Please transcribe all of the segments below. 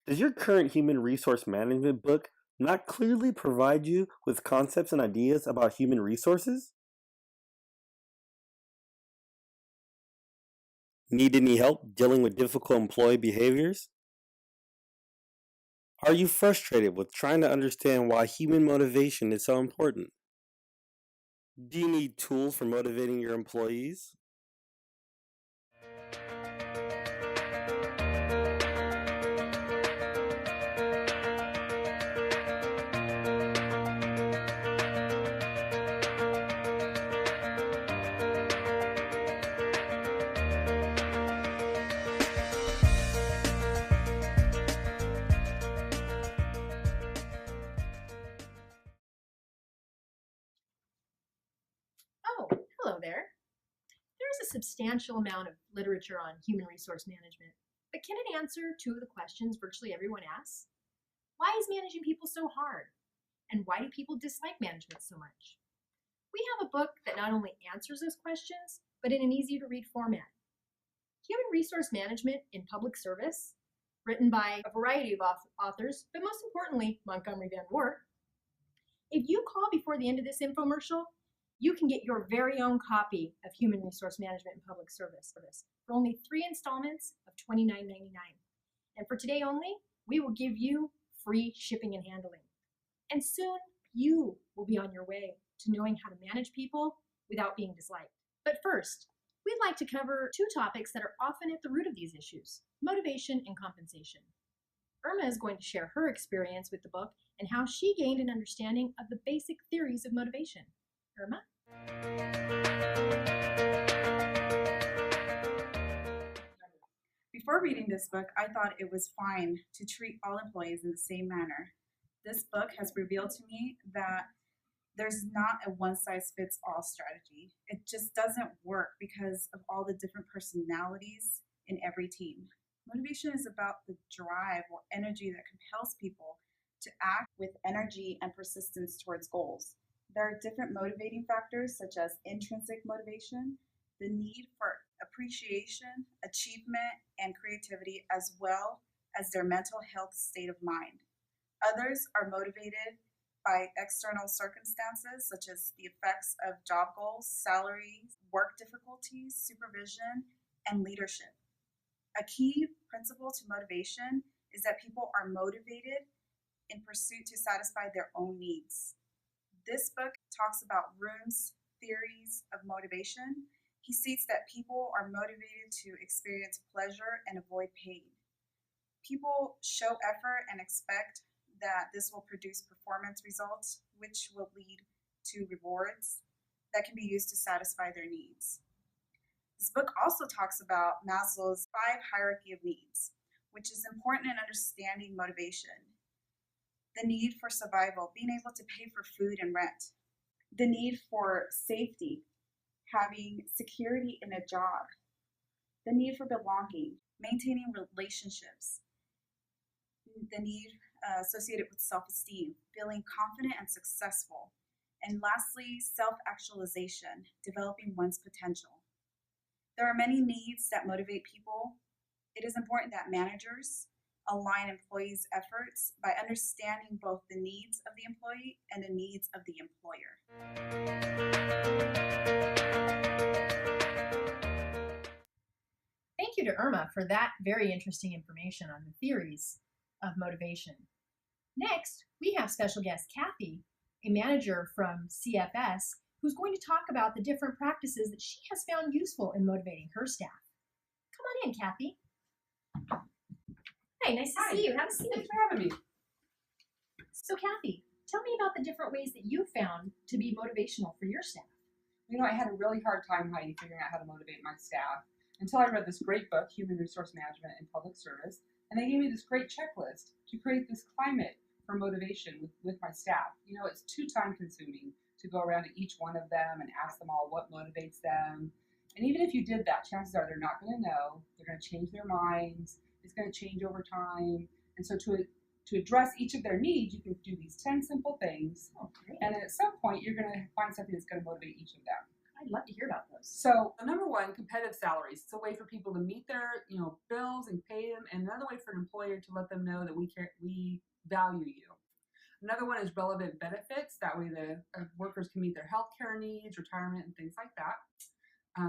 Does your current human resource management book not clearly provide you with concepts and ideas about human resources? Need any help dealing with difficult employee behaviors? Are you frustrated with trying to understand why human motivation is so important? Do you need tools for motivating your employees? Oh, hello there. There's a substantial amount of literature on human resource management, but can it answer two of the questions virtually everyone asks? Why is managing people so hard? And why do people dislike management so much? We have a book that not only answers those questions, but in an easy to read format. Human Resource Management in Public Service, written by a variety of authors, but most importantly, Montgomery Van Wert. If you call before the end of this infomercial, you can get your very own copy of Human Resource Management in Public Service for only 3 installments of $29.99. And for today only, we will give you free shipping and handling. And soon, you will be on your way to knowing how to manage people without being disliked. But first, we'd like to cover 2 topics that are often at the root of these issues: motivation and compensation. Irma is going to share her experience with the book and how she gained an understanding of the basic theories of motivation. Irma? Before reading this book, I thought it was fine to treat all employees in the same manner. This book has revealed to me that there's not a one-size-fits-all strategy. It just doesn't work because of all the different personalities in every team. Motivation is about the drive or energy that compels people to act with energy and persistence towards goals. There are different motivating factors such as intrinsic motivation, the need for appreciation, achievement, and creativity, as well as their mental health state of mind. Others are motivated by external circumstances such as the effects of job goals, salaries, work difficulties, supervision, and leadership. A key principle to motivation is that people are motivated in pursuit to satisfy their own needs. This book talks about Room's theories of motivation. He states that people are motivated to experience pleasure and avoid pain. People show effort and expect that this will produce performance results, which will lead to rewards that can be used to satisfy their needs. This book also talks about Maslow's 5 hierarchy of needs, which is important in understanding motivation. The need for survival, being able to pay for food and rent. The need for safety, having security in a job. The need for belonging, maintaining relationships. The need associated with self-esteem, feeling confident and successful. And lastly, self-actualization, developing one's potential. There are many needs that motivate people. It is important that managers align employees' efforts by understanding both the needs of the employee and the needs of the employer. Thank you to Irma for that very interesting information on the theories of motivation. Next, we have special guest Kathy, a manager from CFS, who's going to talk about the different practices that she has found useful in motivating her staff. Come on in, Kathy. Hey, nice to see you. Have a seat. Thanks for having me. So, Kathy, tell me about the different ways that you found to be motivational for your staff. You know, I had a really hard time, Heidi, figuring out how to motivate my staff until I read this great book, Human Resource Management in Public Service, and they gave me this great checklist to create this climate for motivation with my staff. You know, it's too time consuming to go around to each one of them and ask them all what motivates them. And even if you did that, chances are they're not going to know. They're going to change their minds. It's going to change over time. And so to address each of their needs, you can do these 10 simple things. Oh, great. And at some point, you're going to find something that's going to motivate each of them. I I'd love to hear about those. So number one, competitive salaries. It's a way for people to meet their bills and pay them, and another way for an employer to let them know that we value you. Another one is relevant benefits. That way the workers can meet their healthcare needs, retirement, and things like that.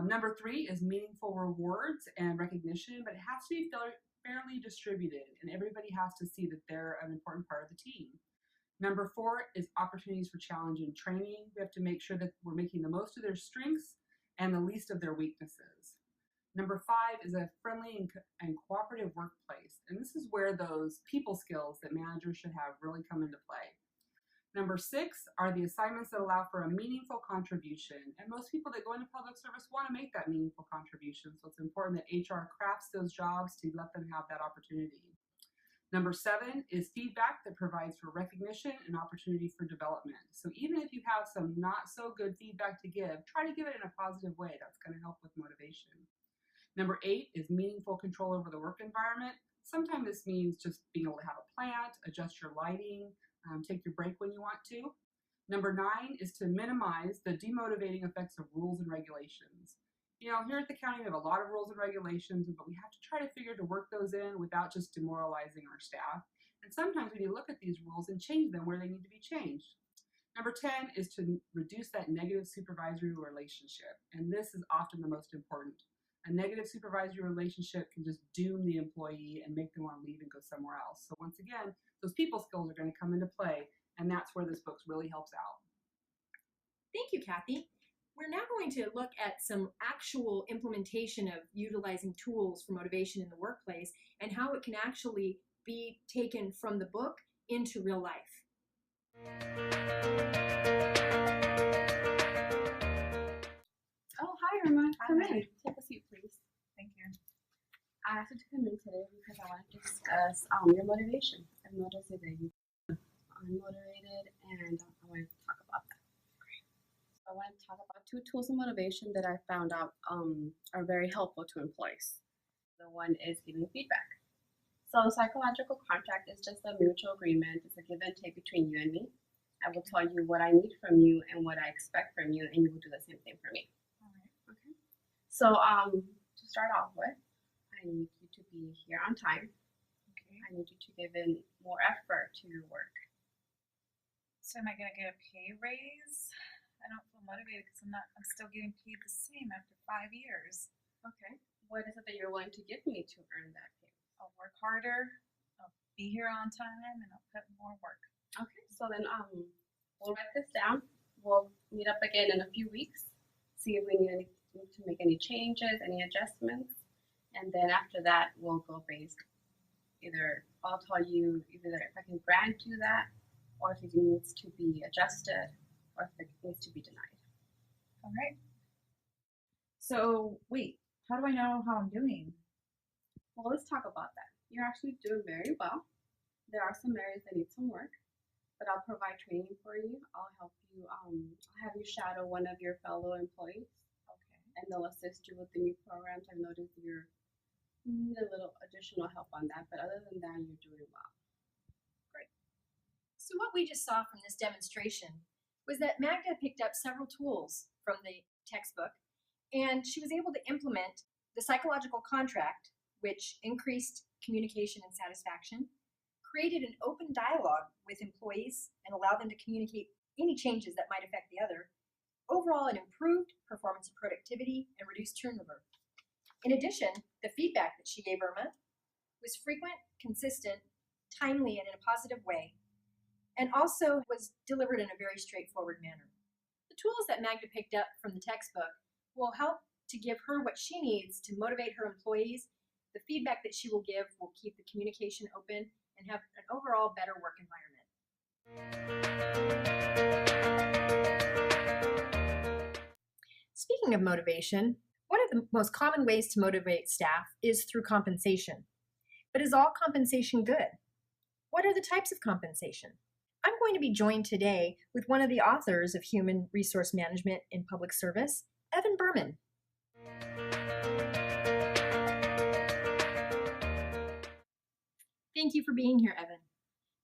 Number three is meaningful rewards and recognition, but it has to be fairly distributed, and everybody has to see that they're an important part of the team. Number four is opportunities for challenge and training. We have to make sure that we're making the most of their strengths and the least of their weaknesses. Number five is a friendly and cooperative workplace. And this is where those people skills that managers should have really come into play. Number six are the assignments that allow for a meaningful contribution. And most people that go into public service want to make that meaningful contribution. So it's important that HR crafts those jobs to let them have that opportunity. Number seven is feedback that provides for recognition and opportunity for development. So even if you have some not so good feedback to give, try to give it in a positive way. That's going to help with motivation. Number eight is meaningful control over the work environment. Sometimes this means just being able to have a plant, adjust your lighting, take your break when you want to. Number nine is to minimize the demotivating effects of rules and regulations. Here at the county, we have a lot of rules and regulations, but we have to try to figure to work those in without just demoralizing our staff. And sometimes we need to look at these rules and change them where they need to be changed. Number 10 is to reduce that negative supervisory relationship. And this is often the most important. A negative supervisory relationship can just doom the employee and make them want to leave and go somewhere else. So once again, those people skills are going to come into play, and that's where this book really helps out. Thank you, Kathy. We're now going to look at some actual implementation of utilizing tools for motivation in the workplace and how it can actually be taken from the book into real life. Oh, hi, Irma. Come Hi. in. Take a seat, please. Thank you. I asked you to come in today because I want to discuss your motivation. I've noticed that you're unmotivated, and I want to talk about that. I want to talk about two tools of motivation that I found out are very helpful to employees. The one is giving feedback. So psychological contract is just a mutual agreement. It's a give and take between you and me. I will tell you what I need from you and what I expect from you, and you will do the same thing for me. All right. Okay. So to start off with, I need you to be here on time. Okay. I need you to give in more effort to your work. So am I going to get a pay raise? I don't feel motivated because I'm still getting paid the same after 5 years. Okay. What is it that you're willing to give me to earn that pay? I'll work harder. I'll be here on time, and I'll put more work. Okay. So then we'll write this down. We'll meet up again in a few weeks. See if we need to make any changes, any adjustments, and then after that we'll go based. I'll tell you either if I can grant you that, or if it needs to be adjusted, or if it needs to be denied. All right. So wait, how do I know how I'm doing? Well, let's talk about that. You're actually doing very well. There are some areas that need some work, but I'll provide training for you. I'll help you. I'll have you shadow one of your fellow employees, Okay. and they'll assist you with the new programs. I've noticed you need a little additional help on that, but other than that, you're doing well. So what we just saw from this demonstration was that Magda picked up several tools from the textbook, and she was able to implement the psychological contract, which increased communication and satisfaction, created an open dialogue with employees and allowed them to communicate any changes that might affect the other. Overall, it improved performance and productivity and reduced turnover. In addition, the feedback that she gave Irma was frequent, consistent, timely, and in a positive way, and also was delivered in a very straightforward manner. The tools that Magda picked up from the textbook will help to give her what she needs to motivate her employees. The feedback that she will give will keep the communication open and have an overall better work environment. Speaking of motivation, one of the most common ways to motivate staff is through compensation. But is all compensation good? What are the types of compensation? I'm going to be joined today with one of the authors of Human Resource Management in Public Service, Evan Berman. Thank you for being here, Evan.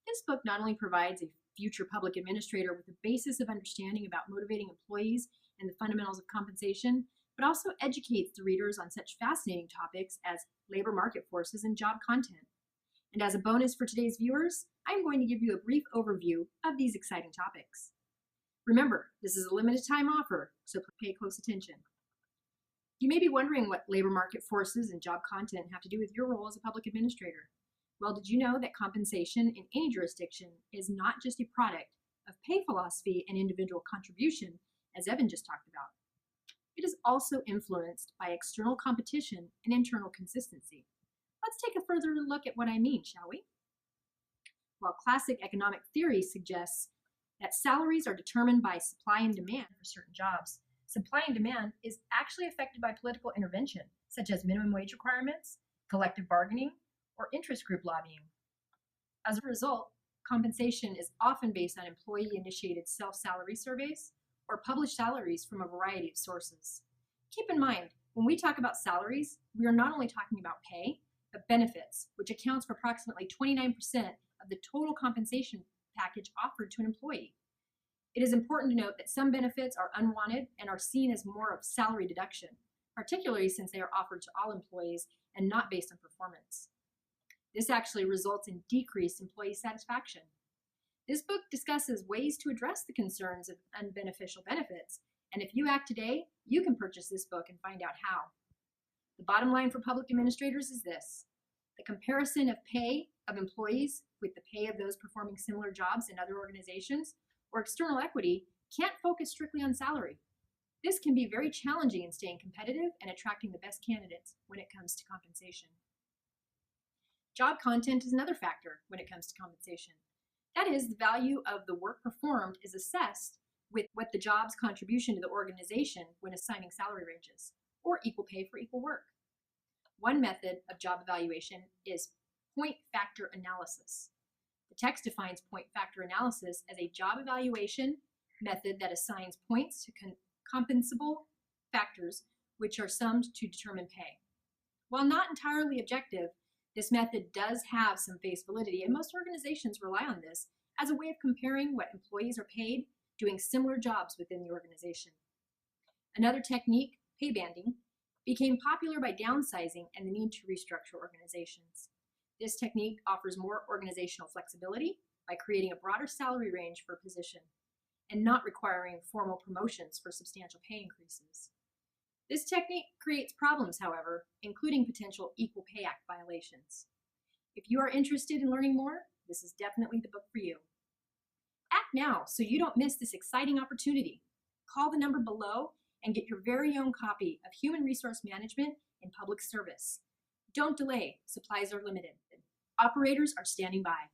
This book not only provides a future public administrator with a basis of understanding about motivating employees and the fundamentals of compensation, but also educates the readers on such fascinating topics as labor market forces and job content. And as a bonus for today's viewers, I'm going to give you a brief overview of these exciting topics. Remember, this is a limited time offer, so pay close attention. You may be wondering what labor market forces and job content have to do with your role as a public administrator. Well, did you know that compensation in any jurisdiction is not just a product of pay philosophy and individual contribution, as Evan just talked about? It is also influenced by external competition and internal consistency. Let's take a further look at what I mean, shall we? While classic economic theory suggests that salaries are determined by supply and demand for certain jobs, supply and demand is actually affected by political intervention, such as minimum wage requirements, collective bargaining, or interest group lobbying. As a result, compensation is often based on employee-initiated self-salary surveys or published salaries from a variety of sources. Keep in mind, when we talk about salaries, we are not only talking about pay, but benefits, which accounts for approximately 29% of the total compensation package offered to an employee. It is important to note that some benefits are unwanted and are seen as more of salary deduction, particularly since they are offered to all employees and not based on performance. This actually results in decreased employee satisfaction. This book discusses ways to address the concerns of unbeneficial benefits, and if you act today, you can purchase this book and find out how. The bottom line for public administrators is this: the comparison of pay of employees with the pay of those performing similar jobs in other organizations or external equity can't focus strictly on salary. This can be very challenging in staying competitive and attracting the best candidates when it comes to compensation. Job content is another factor when it comes to compensation. That is, the value of the work performed is assessed with what the job's contribution to the organization when assigning salary ranges, or equal pay for equal work. One method of job evaluation is point factor analysis. The text defines point factor analysis as a job evaluation method that assigns points to compensable factors which are summed to determine pay. While not entirely objective, this method does have some face validity, and most organizations rely on this as a way of comparing what employees are paid doing similar jobs within the organization. Another technique, pay banding, became popular by downsizing and the need to restructure organizations. This technique offers more organizational flexibility by creating a broader salary range for a position and not requiring formal promotions for substantial pay increases. This technique creates problems, however, including potential Equal Pay Act violations. If you are interested in learning more, this is definitely the book for you. Act now so you don't miss this exciting opportunity. Call the number below and get your very own copy of Human Resource Management in Public Service. Don't delay, supplies are limited. Operators are standing by.